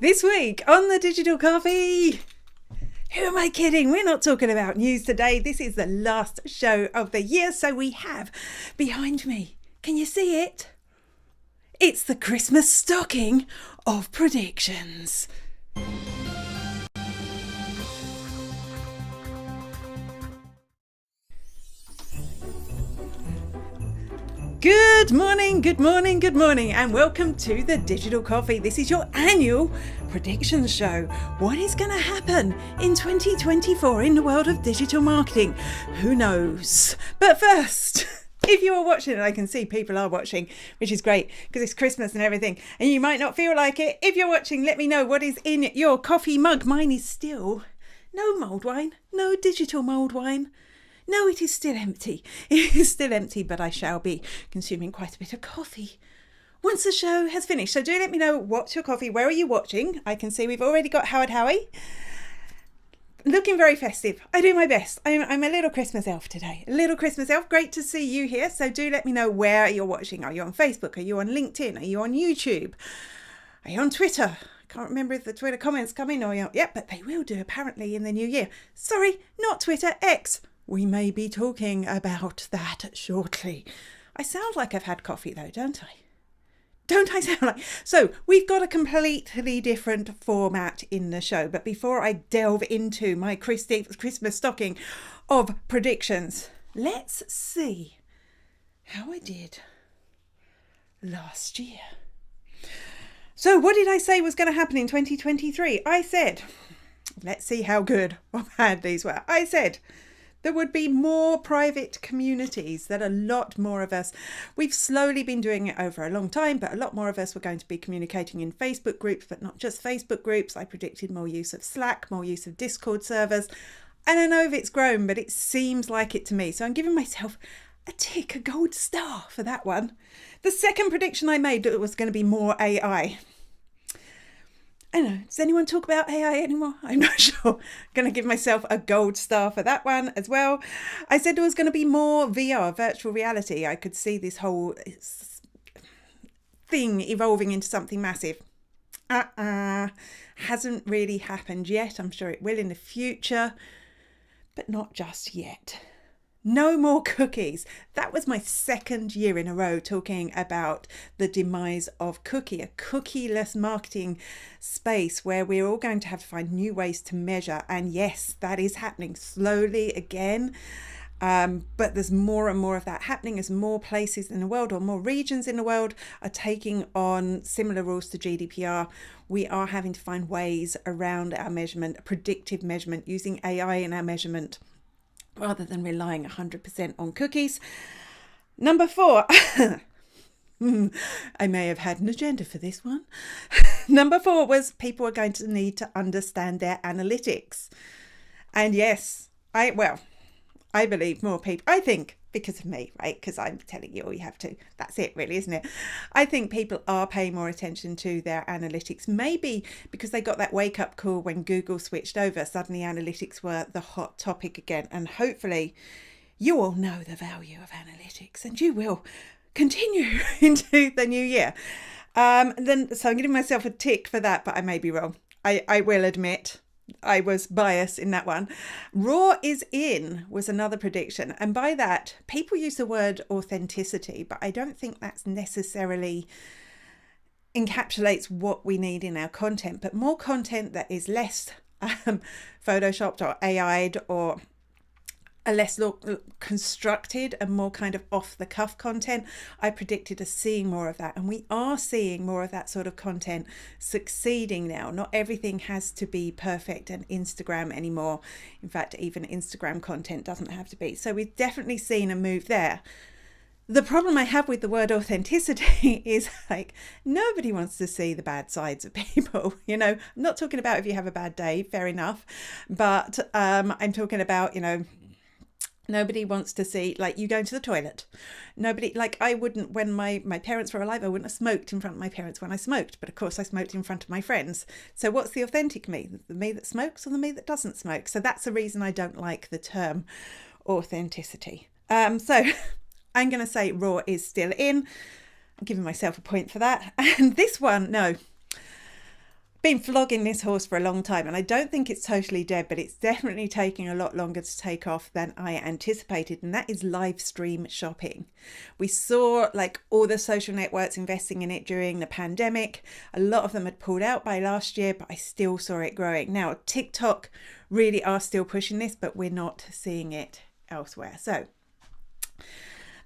This week on the Digital Coffee, who am I kidding? We're not talking about news today. This is the last show of the year, so we have behind me, can you see it? It's the Christmas stocking of predictions. Good morning, good morning, good morning, and welcome to the Digital Coffee. This is your annual predictions show. What is going to happen in 2024 in the world of digital marketing? Who knows? But first, if you are watching, and I can see people are watching, which is great because it's Christmas and everything, and you might not feel like it. If you're watching, let me know what is in your coffee mug. Mine is still no mulled wine, no digital mulled wine. No, it is still empty. It is still empty, but I shall be consuming quite a bit of coffee once the show has finished. So do let me know what's your coffee. Where are you watching? I can see we've already got Howard Howie. Looking very festive. I do my best. I'm a little Christmas elf today. A little Christmas elf. Great to see you here. So do let me know where you're watching. Are you on Facebook? Are you on LinkedIn? Are you on YouTube? Are you on Twitter? I can't remember if the Twitter comments come in or not yet, but they will do apparently in the new year. Sorry, not Twitter, X. We may be talking about that shortly. I sound like I've had coffee though, don't I? Don't I sound like... So we've got a completely different format in the show. But before I delve into my Christmas stocking of predictions, let's see how I did last year. So what did I say was going to happen in 2023? I said, let's see how good or bad these were. I said... there would be more private communities, that a lot more of us, we've slowly been doing it over a long time, but a lot more of us were going to be communicating in Facebook groups, but not just Facebook groups. I predicted more use of Slack, more use of Discord servers. I don't know if it's grown, but it seems like it to me. So I'm giving myself a tick, a gold star for that one. The second prediction I made was going to be more AI. I don't know, does anyone talk about AI anymore? I'm not sure. I'm going to give myself a gold star for that one as well. I said there was going to be more VR, virtual reality. I could see this whole thing evolving into something massive. Hasn't really happened yet. I'm sure it will in the future, but not just yet. No more cookies. That was my second year in a row talking about the demise of cookie, a cookieless marketing space where we're all going to have to find new ways to measure. And yes, that is happening slowly again. But there's more and more of that happening as more places in the world or more regions in the world are taking on similar rules to GDPR. We are having to find ways around our measurement, predictive measurement, using AI in our measurement, rather than relying 100% on cookies. Number 4, I may have had an agenda for this one. Number 4 was people are going to need to understand their analytics. And yes, I believe more people, I think because of me, right? Because I'm telling you all you have to. That's it really, isn't it? I think people are paying more attention to their analytics, maybe because they got that wake up call when Google switched over. Suddenly analytics were the hot topic again. And hopefully you all know the value of analytics and you will continue into the new year. So I'm giving myself a tick for that, but I may be wrong. I will admit I was biased in that one. Raw is in was another prediction. And by that, people use the word authenticity, but I don't think that's necessarily encapsulates what we need in our content, but more content that is less photoshopped or AI'd or a less constructed and more kind of off the cuff content. I predicted us seeing more of that, and we are seeing more of that sort of content succeeding now. Not everything has to be perfect and Instagram anymore. In fact, even Instagram content doesn't have to be. So we've definitely seen a move there. The problem I have with the word authenticity is like nobody wants to see the bad sides of people. You know, I'm not talking about if you have a bad day, fair enough, but I'm talking about, you know, nobody wants to see, like, you going to the toilet. Nobody, like, I wouldn't, when my parents were alive, I wouldn't have smoked in front of my parents when I smoked. But of course I smoked in front of my friends. So what's the authentic me? The me that smokes or the me that doesn't smoke? So that's the reason I don't like the term authenticity. So I'm going to say raw is still in. I'm giving myself a point for that. And this one, no. been flogging this horse for a long time, and I don't think it's totally dead, but it's definitely taking a lot longer to take off than I anticipated, and that is live stream shopping. We saw like all the social networks investing in it during the pandemic. A lot of them had pulled out by last year, but I still saw it growing. Now TikTok really are still pushing this, but we're not seeing it elsewhere. So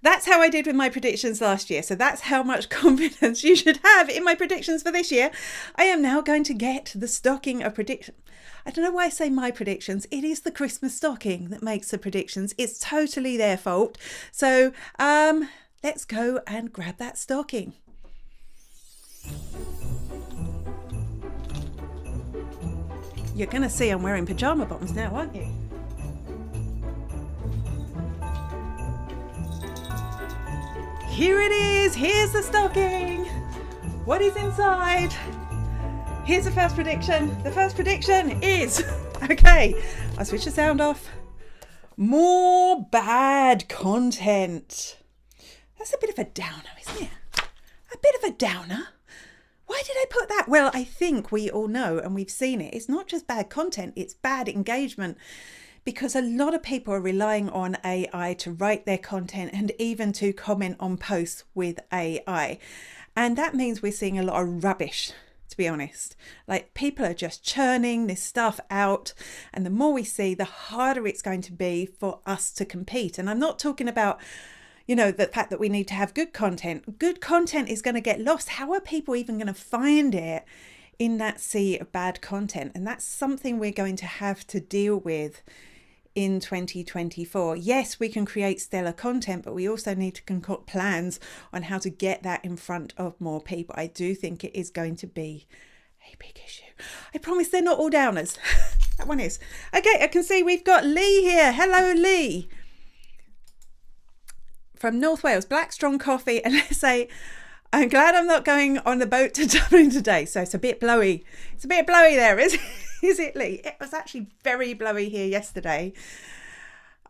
that's how I did with my predictions last year. So that's how much confidence you should have in my predictions for this year. I am now going to get the stocking of prediction. I don't know why I say my predictions. It is the Christmas stocking that makes the predictions. It's totally their fault. So let's go and grab that stocking. You're going to see I'm wearing pajama bottoms now, aren't you? Here it is. Here's the stocking. What is inside? Here's the first prediction. The first prediction is, okay, I'll switch the sound off. More bad content. That's a bit of a downer, isn't it? A bit of a downer. Why did I put that? Well, I think we all know and we've seen it. It's not just bad content, it's bad engagement. Because a lot of people are relying on AI to write their content and even to comment on posts with AI. And that means we're seeing a lot of rubbish, to be honest. Like people are just churning this stuff out. And the more we see, the harder it's going to be for us to compete. And I'm not talking about, you know, the fact that we need to have good content. Good content is going to get lost. How are people even going to find it in that sea of bad content? And that's something we're going to have to deal with in 2024. Yes, we can create stellar content, but we also need to concoct plans on how to get that in front of more people. I do think it is going to be a big issue. I promise they're not all downers. That one is. Okay, I can see we've got Lee here. Hello, Lee. From North Wales, Black Strong Coffee. And let's say, I'm glad I'm not going on the boat to Dublin today. So it's a bit blowy. It's a bit blowy there, is it? Is it, Lee? It was actually very blowy here yesterday.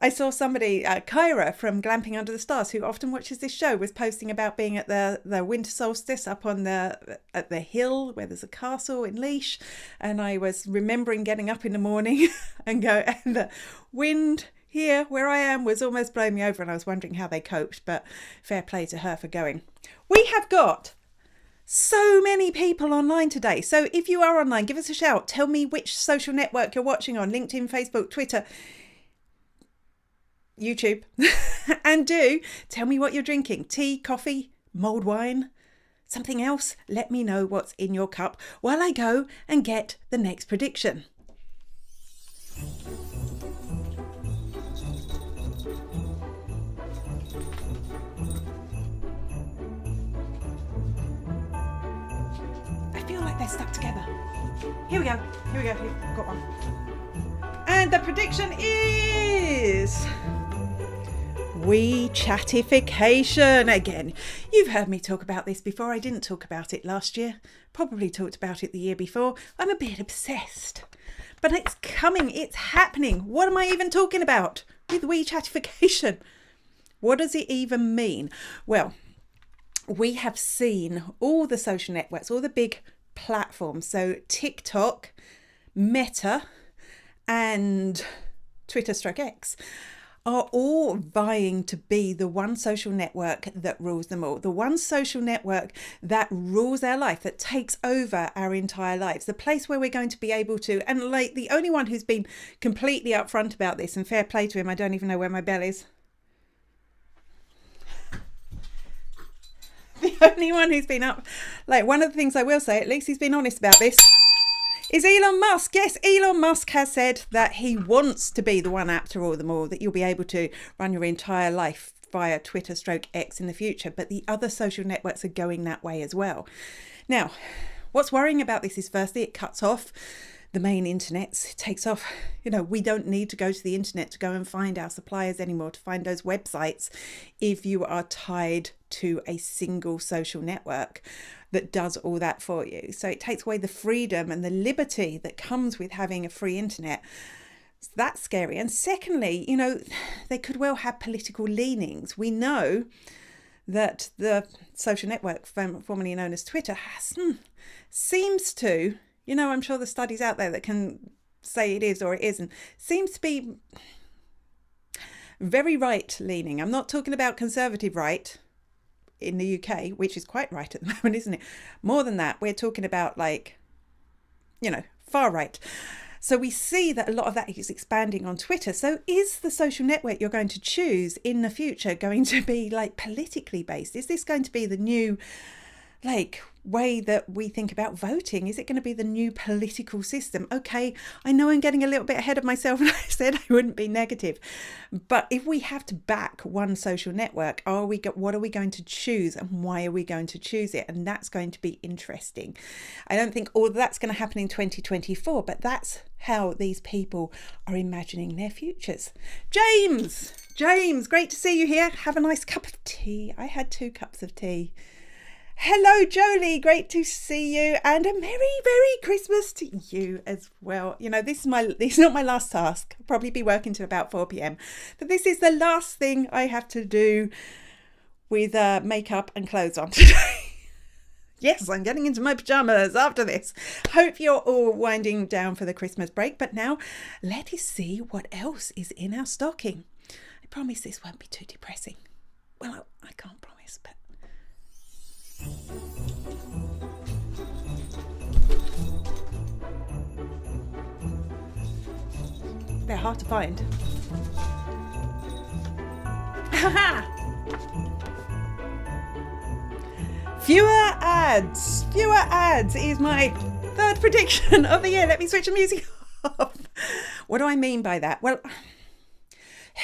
I saw somebody, Kyra from Glamping Under the Stars, who often watches this show, was posting about being at the winter solstice up on at the hill where there's a castle in Laois. And I was remembering getting up in the morning and the wind here where I am was almost blowing me over, and I was wondering how they coped, but fair play to her for going. We have got so many people online today. So if you are online, give us a shout. Tell me which social network you're watching on: LinkedIn, Facebook, Twitter, YouTube. And do tell me what you're drinking. Tea, coffee, mulled wine, something else. Let me know what's in your cup while I go and get the next prediction. They're stuck together. Here we go. Here, got one. And the prediction is WeChatification. Again, you've heard me talk about this before. I didn't talk about it last year. Probably talked about it the year before. I'm a bit obsessed. But it's coming. It's happening. What am I even talking about with WeChatification? What does it even mean? Well, we have seen all the social networks, all the big platforms, so TikTok, Meta and Twitter/X are all vying to be the one social network that rules them all, the one social network that rules our life, that takes over our entire lives, the place where we're going to be able to, and like the only one who's been completely upfront about this, and fair play to him, I don't even know where my bell is. The only one who's been up, like one of the things I will say, at least he's been honest about this, is Elon Musk. Yes, Elon Musk has said that he wants to be the one app to rule them all, that you'll be able to run your entire life via Twitter/X in the future. But the other social networks are going that way as well. Now, what's worrying about this is firstly, it cuts off the main internets. It takes off, we don't need to go to the internet to go and find our suppliers anymore, to find those websites, if you are tied to a single social network that does all that for you. So it takes away the freedom and the liberty that comes with having a free internet. So that's scary. And secondly, they could well have political leanings. We know that the social network formerly known as Twitter seems to You know, I'm sure there's studies out there that can say it is or it isn't. Seems to be very right leaning. I'm not talking about conservative right in the UK, which is quite right at the moment, isn't it? More than that, we're talking about like, far right. So we see that a lot of that is expanding on Twitter. So is the social network you're going to choose in the future going to be like politically based? Is this going to be the new way that we think about voting? Is it going to be the new political system? Okay, I know I'm getting a little bit ahead of myself and I said I wouldn't be negative. But if we have to back one social network, what are we going to choose and why are we going to choose it? And that's going to be interesting. I don't think all that's going to happen in 2024, but that's how these people are imagining their futures. James, great to see you here. Have a nice cup of tea. I had 2 cups of tea. Hello, Jolie. Great to see you, and a Merry Christmas to you as well. This is not my last task. I'll probably be working till about 4 p.m. But this is the last thing I have to do with makeup and clothes on today. Yes, I'm getting into my pajamas after this. Hope you're all winding down for the Christmas break. But now let us see what else is in our stocking. I promise this won't be too depressing. Well, I can't promise, but they're hard to find. Fewer ads is my third prediction of the year. Let me switch the music off. What do I mean by that? Well,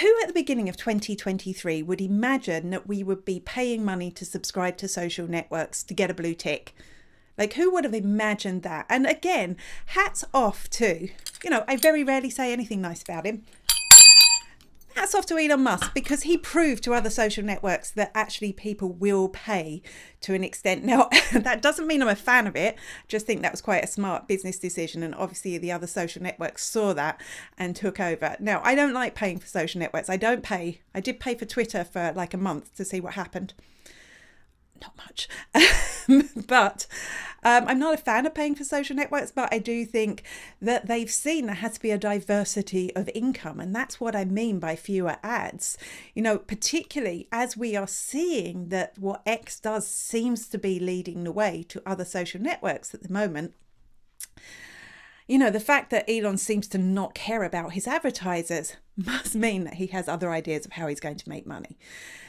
who at the beginning of 2023 would imagine that we would be paying money to subscribe to social networks to get a blue tick? Who would have imagined that? And again, hats off to, I very rarely say anything nice about him. Hats off to Elon Musk, because he proved to other social networks that actually people will pay to an extent. Now, that doesn't mean I'm a fan of it. I just think that was quite a smart business decision. And obviously the other social networks saw that and took over. Now, I don't like paying for social networks. I did pay for Twitter for like a month to see what happened. Not much. But I'm not a fan of paying for social networks, but I do think that they've seen there has to be a diversity of income. And that's what I mean by fewer ads. Particularly as we are seeing that what X does seems to be leading the way to other social networks at the moment. The fact that Elon seems to not care about his advertisers must mean that he has other ideas of how he's going to make money.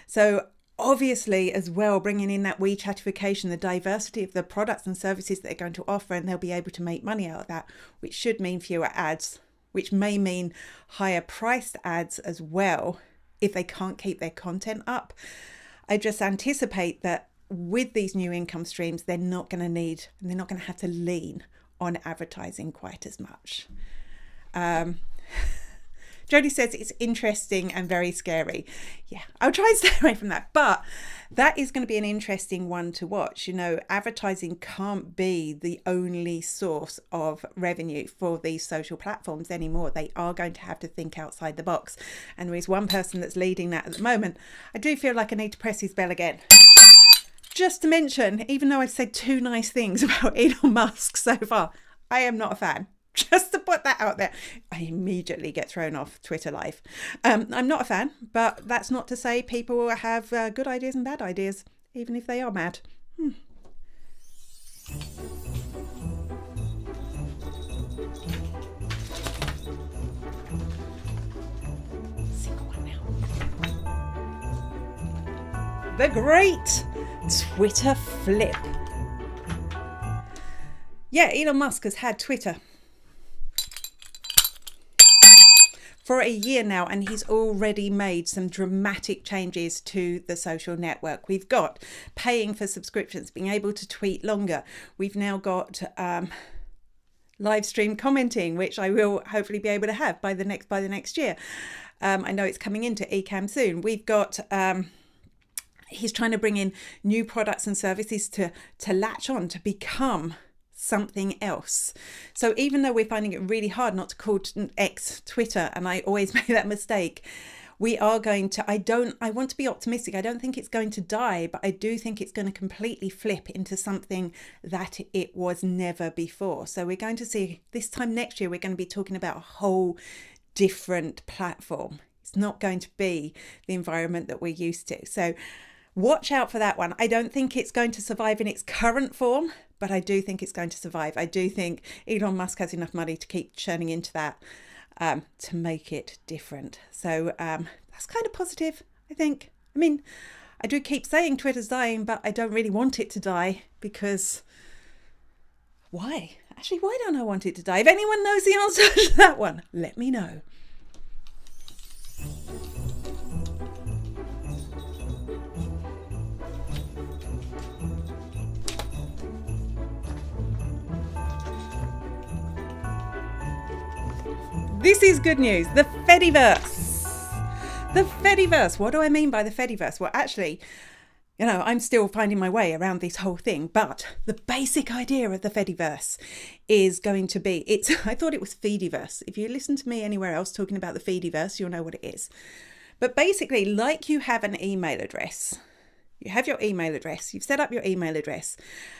So obviously, as well, bringing in that WeChatification, the diversity of the products and services that they're going to offer, and they'll be able to make money out of that, which should mean fewer ads, which may mean higher priced ads as well if they can't keep their content up. I just anticipate that with these new income streams, they're not going to have to lean on advertising quite as much. Jodie says it's interesting and very scary. Yeah, I'll try and stay away from that. But that is going to be an interesting one to watch. Advertising can't be the only source of revenue for these social platforms anymore. They are going to have to think outside the box. And there is one person that's leading that at the moment. I do feel like I need to press his bell again. Just to mention, even though I've said 2 nice things about Elon Musk so far, I am not a fan. Just to put that out there. I immediately get thrown off Twitter Live. I'm not a fan, but that's not to say people have good ideas and bad ideas, even if they are mad. Single one now. The great Twitter flip. Yeah, Elon Musk has had Twitter for a year now, and he's already made some dramatic changes to the social network. We've got paying for subscriptions, being able to tweet longer. We've now got live stream commenting, which I will hopefully be able to have by the next year. I know it's coming into Ecamm soon. We've got he's trying to bring in new products and services to latch on to become something else. So even though we're finding it really hard not to call X Twitter, and I always make that mistake, we are going to, I want to be optimistic. I don't think it's going to die, but I do think it's going to completely flip into something that it was never before. So we're going to see this time next year, we're going to be talking about a whole different platform. It's not going to be the environment that we're used to. So watch out for that one. I don't think it's going to survive in its current form, but I do think it's going to survive. I do think Elon Musk has enough money to keep churning into that to make it different. So that's kind of positive, I think. I mean, I do keep saying Twitter's dying, but I don't really want it to die because why? Actually, why don't I want it to die? If anyone knows the answer to that one, let me know. This is good news. The Fediverse. The Fediverse. What do I mean by the Fediverse? Well, actually, I'm still finding my way around this whole thing, but the basic idea of the Fediverse is going to be, I thought it was Feediverse. If you listen to me anywhere else talking about the Feediverse, you'll know what it is. But basically, like you have an email address, you have your email address, you've set up your email address,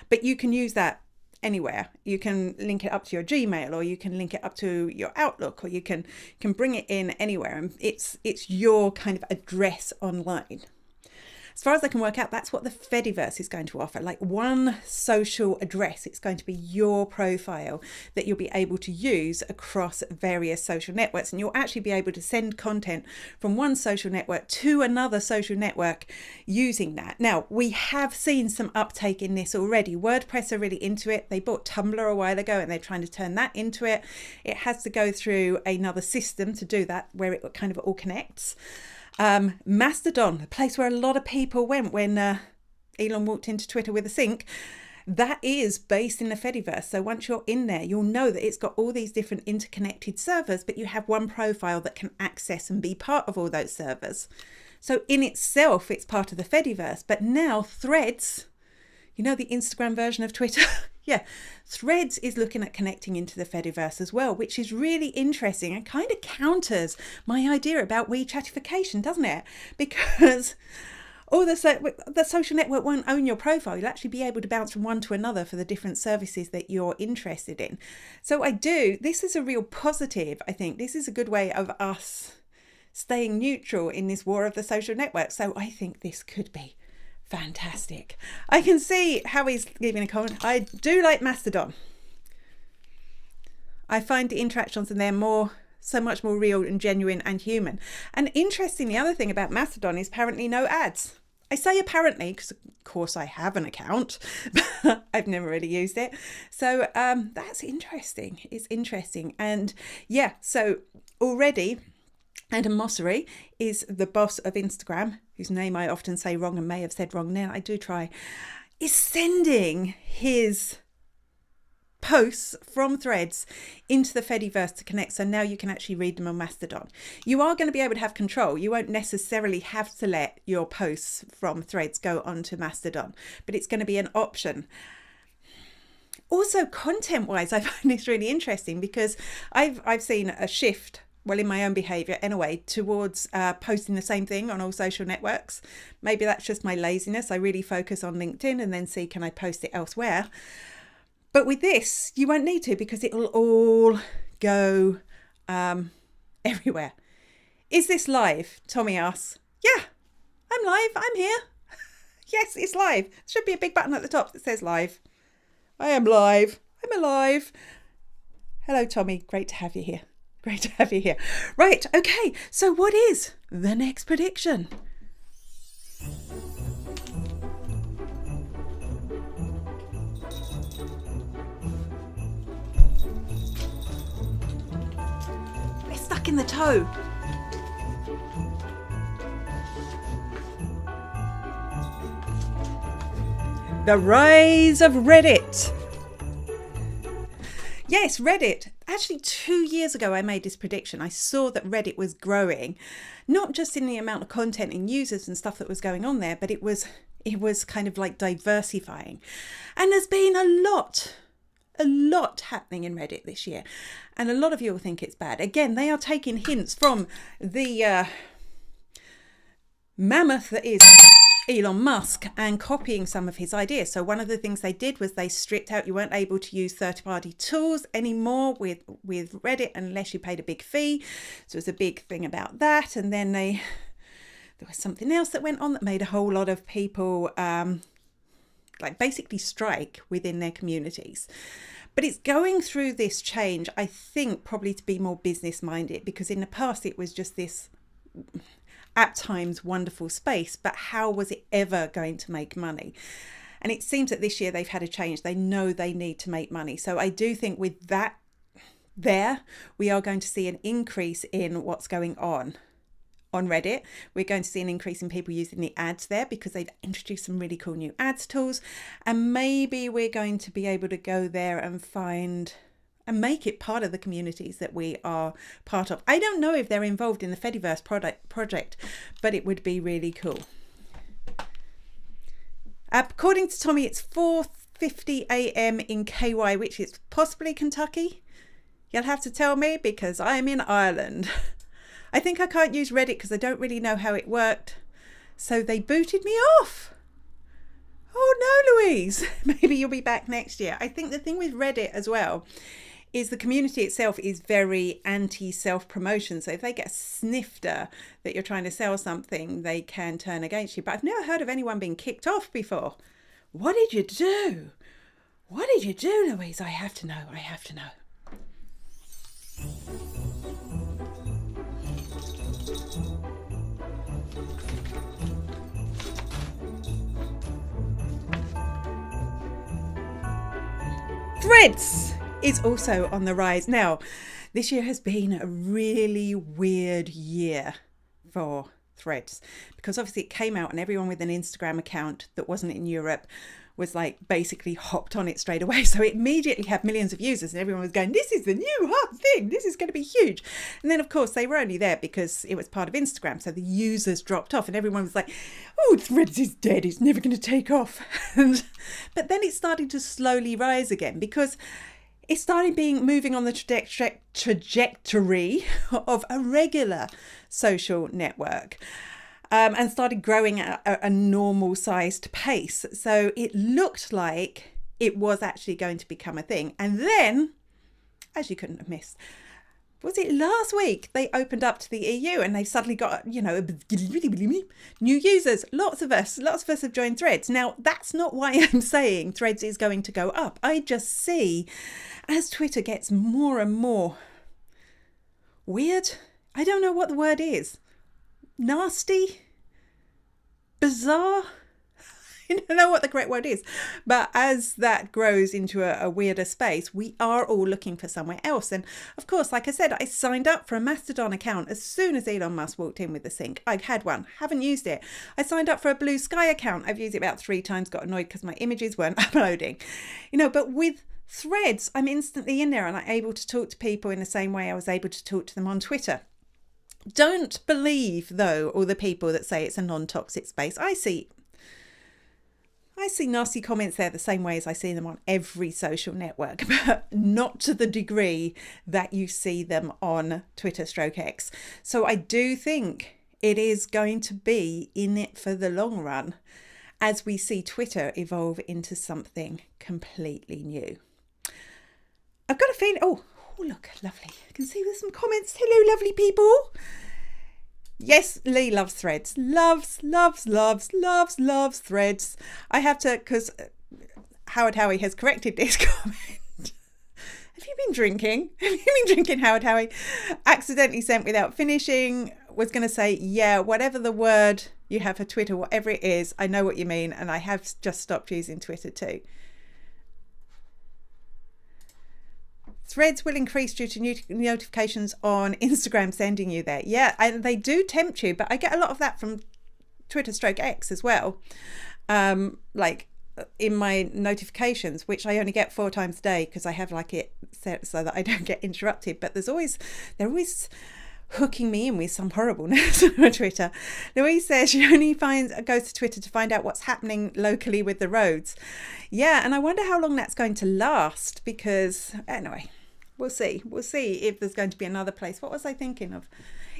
but you can use that anywhere. You can link it up to your Gmail, or you can link it up to your Outlook, or you can bring it in anywhere, and it's your kind of address online. As far as I can work out, that's what the Fediverse is going to offer, like one social address. It's going to be your profile that you'll be able to use across various social networks, and you'll actually be able to send content from one social network to another social network using that. Now, we have seen some uptake in this already. WordPress are really into it. They bought Tumblr a while ago and they're trying to turn that into it. It has to go through another system to do that, where it kind of all connects. Mastodon, the place where a lot of people went when Elon walked into Twitter with a sink, that is based in the Fediverse. So once you're in there, you'll know that it's got all these different interconnected servers, but you have one profile that can access and be part of all those servers. So in itself, it's part of the Fediverse. But now Threads, the Instagram version of Twitter, yeah, Threads is looking at connecting into the Fediverse as well, which is really interesting and kind of counters my idea about WeChatification, doesn't it? Because the social network won't own your profile. You'll actually be able to bounce from one to another for the different services that you're interested in. So this is a real positive, I think. This is a good way of us staying neutral in this war of the social network. So I think this could be fantastic. I can see how he's giving a comment. I do like Mastodon. I find the interactions in there so much more real and genuine and human. And interesting, the other thing about Mastodon is apparently no ads. I say apparently because of course I have an account, but I've never really used it. So that's interesting. It's interesting. And yeah, so already Adam Mosseri is the boss of Instagram, whose name I often say wrong and may have said wrong now. I do try. Is sending his posts from Threads into the Fediverse to connect. So now you can actually read them on Mastodon. You are going to be able to have control. You won't necessarily have to let your posts from Threads go onto Mastodon, but it's going to be an option. Also, content-wise, I find this really interesting because I've seen a shift, in my own behaviour anyway, towards posting the same thing on all social networks. Maybe that's just my laziness. I really focus on LinkedIn and then see, can I post it elsewhere? But with this, you won't need to, because it'll all go everywhere. Is this live? Tommy asks. Yeah, I'm live. I'm here. Yes, it's live. There should be a big button at the top that says live. I am live. I'm alive. Hello, Tommy. Great to have you here. Great to have you here. Right, okay, so what is the next prediction? We're stuck in the toe. The rise of Reddit. Yes, Reddit. Actually, 2 years ago, I made this prediction. I saw that Reddit was growing, not just in the amount of content and users and stuff that was going on there, but it was kind of like diversifying. And there's been a lot happening in Reddit this year. And a lot of you will think it's bad. Again, they are taking hints from the mammoth that is Elon Musk and copying some of his ideas. So one of the things they did was they stripped out, you weren't able to use third-party tools anymore with Reddit unless you paid a big fee. So it was a big thing about that. And then there was something else that went on that made a whole lot of people basically strike within their communities. But it's going through this change, I think, probably to be more business minded, because in the past it was just this at times wonderful space, but how was it ever going to make money? And it seems that this year they've had a change. They know they need to make money. So I do think with that we are going to see an increase in what's going on Reddit. We're going to see an increase in people using the ads there because they've introduced some really cool new ads tools. And maybe we're going to be able to go there and find and make it part of the communities that we are part of. I don't know if they're involved in the Fediverse project, but it would be really cool. According to Tommy, it's 4:50 a.m. in KY, which is possibly Kentucky. You'll have to tell me because I'm in Ireland. I think I can't use Reddit because I don't really know how it worked. So they booted me off. Oh no, Louise. Maybe you'll be back next year. I think the thing with Reddit as well is the community itself is very anti-self-promotion. So if they get a snifter that you're trying to sell something, they can turn against you. But I've never heard of anyone being kicked off before. What did you do? What did you do, Louise? I have to know. I have to know. Threads is also on the rise. Now, this year has been a really weird year for Threads because obviously it came out and everyone with an Instagram account that wasn't in Europe was basically hopped on it straight away. So it immediately had millions of users and everyone was going, this is the new hot thing. This is going to be huge. And then, of course, they were only there because it was part of Instagram. So the users dropped off and everyone was like, oh, Threads is dead. It's never going to take off. But then it started to slowly rise again because it started moving on the trajectory of a regular social network. And started growing at a normal sized pace. So it looked like it was actually going to become a thing. And then, as you couldn't have missed, was it last week they opened up to the EU and they've suddenly got, new users. Lots of us have joined Threads. Now, that's not why I'm saying Threads is going to go up. I just see as Twitter gets more and more weird, I don't know what the word is. Nasty, bizarre, I don't know what the correct word is, but as that grows into a weirder space, we are all looking for somewhere else. And of course, like I said, I signed up for a Mastodon account as soon as Elon Musk walked in with the sync. I had one, haven't used it. I signed up for a Blue Sky account. I've used it about 3 times, got annoyed because my images weren't uploading, but with Threads, I'm instantly in there and I'm able to talk to people in the same way I was able to talk to them on Twitter. Don't believe, though, all the people that say it's a non-toxic space. I see nasty comments there the same way as I see them on every social network, but not to the degree that you see them on Twitter/X. So I do think it is going to be in it for the long run as we see Twitter evolve into something completely new. I've got a feeling, oh, look, lovely. I can see there's some comments. Hello, lovely people. Yes, Lee loves Threads. Loves Threads. I have to, because Howard Howie has corrected this comment. Have you been drinking? Have you been drinking, Howard Howie? Accidentally sent without finishing. Was going to say, yeah, whatever the word you have for Twitter, whatever it is, I know what you mean. And I have just stopped using Twitter too. Threads will increase due to new notifications on Instagram sending you there. Yeah, and they do tempt you, but I get a lot of that from Twitter/X as well. In my notifications, which I only get 4 times a day because I have it set so that I don't get interrupted. But they're always hooking me in with some horribleness on Twitter. Louise says she only goes to Twitter to find out what's happening locally with the roads. Yeah, and I wonder how long that's going to last because, anyway, We'll see. We'll see if there's going to be another place. What was I thinking of?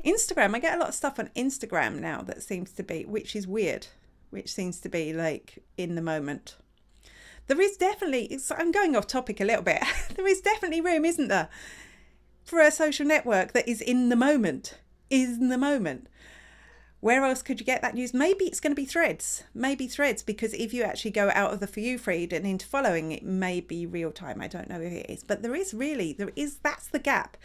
Instagram. I get a lot of stuff on Instagram now that seems to be, which is weird, which seems to be like in the moment. There is definitely, I'm going off topic a little bit. There is definitely room, isn't there, for a social network that is in the moment. Where else could you get that news? Maybe it's going to be Threads. Maybe Threads, because if you actually go out of the For You feed and into following, it may be real time. I don't know if it is. But that's the gap.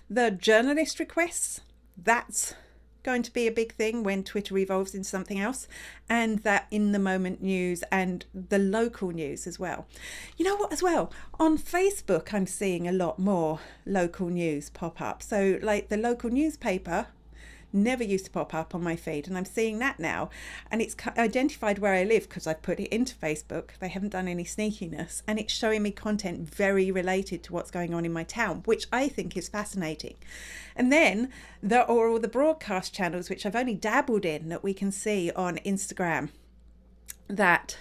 The journalist requests, that's going to be a big thing when Twitter evolves into something else. And that in the moment news and the local news as well. You know what as well? On Facebook, I'm seeing a lot more local news pop up. So like the local newspaper never used to pop up on my feed, and I'm seeing that now, and it's identified where I live because I've put it into Facebook. They haven't done any sneakiness, and it's showing me content very related to what's going on in my town, which I think is fascinating. And then there are all the broadcast channels, which I've only dabbled in, that we can see on Instagram, that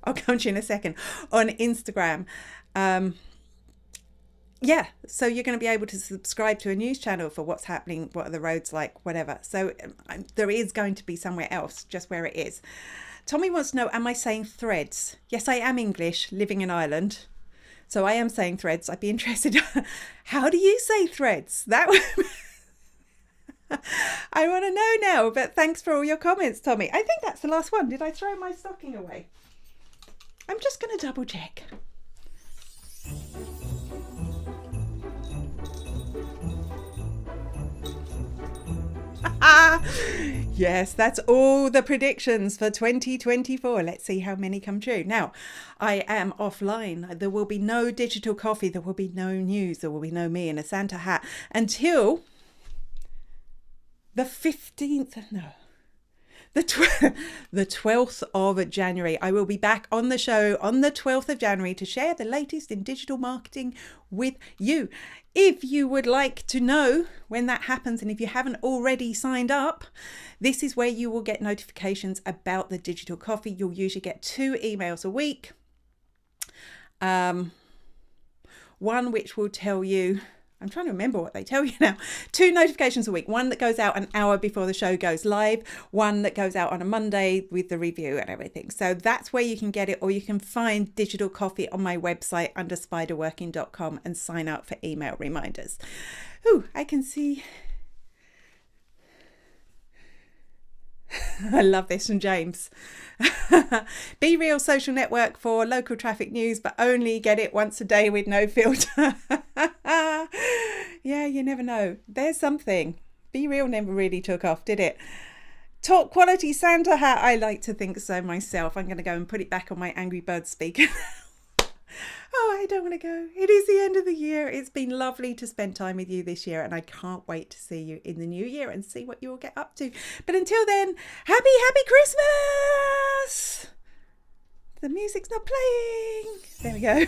I'll come to you in a second, on Instagram. Yeah, so you're going to be able to subscribe to a news channel for what's happening, what are the roads like, whatever. So there is going to be somewhere else, just where it is. Tommy wants to know, am I saying Threads? Yes, I am English, living in Ireland. So I am saying Threads. I'd be interested. How do you say Threads? That I want to know now, but thanks for all your comments, Tommy. I think that's the last one. Did I throw my stocking away? I'm just going to double check. Yes, that's all the predictions for 2024. Let's see how many come true. Now, I am offline. There will be no digital coffee. There will be no news. There will be no me in a Santa hat until the 15th. No. The 12th of January. I will be back on the show on the 12th of January to share the latest in digital marketing with you. If you would like to know when that happens, and if you haven't already signed up, this is where you will get notifications about the digital coffee. You'll usually get 2 emails a week. One which will tell you, I'm trying to remember what they tell you now. 2 notifications a week. One that goes out an hour before the show goes live. One that goes out on a Monday with the review and everything. So that's where you can get it, or you can find digital coffee on my website under spiderworking.com and sign up for email reminders. Ooh, I can see. I love this from James. Be Real social network for local traffic news, but only get it once a day with no filter. Yeah, you never know. There's something. Be Real never really took off, did it? Top quality Santa hat. I like to think so myself. I'm going to go and put it back on my Angry Birds speaker. Oh, I don't want to go. It is the end of the year. It's been lovely to spend time with you this year, and I can't wait to see you in the new year and see what you all get up to. But until then, happy Christmas! The music's not playing. There we go.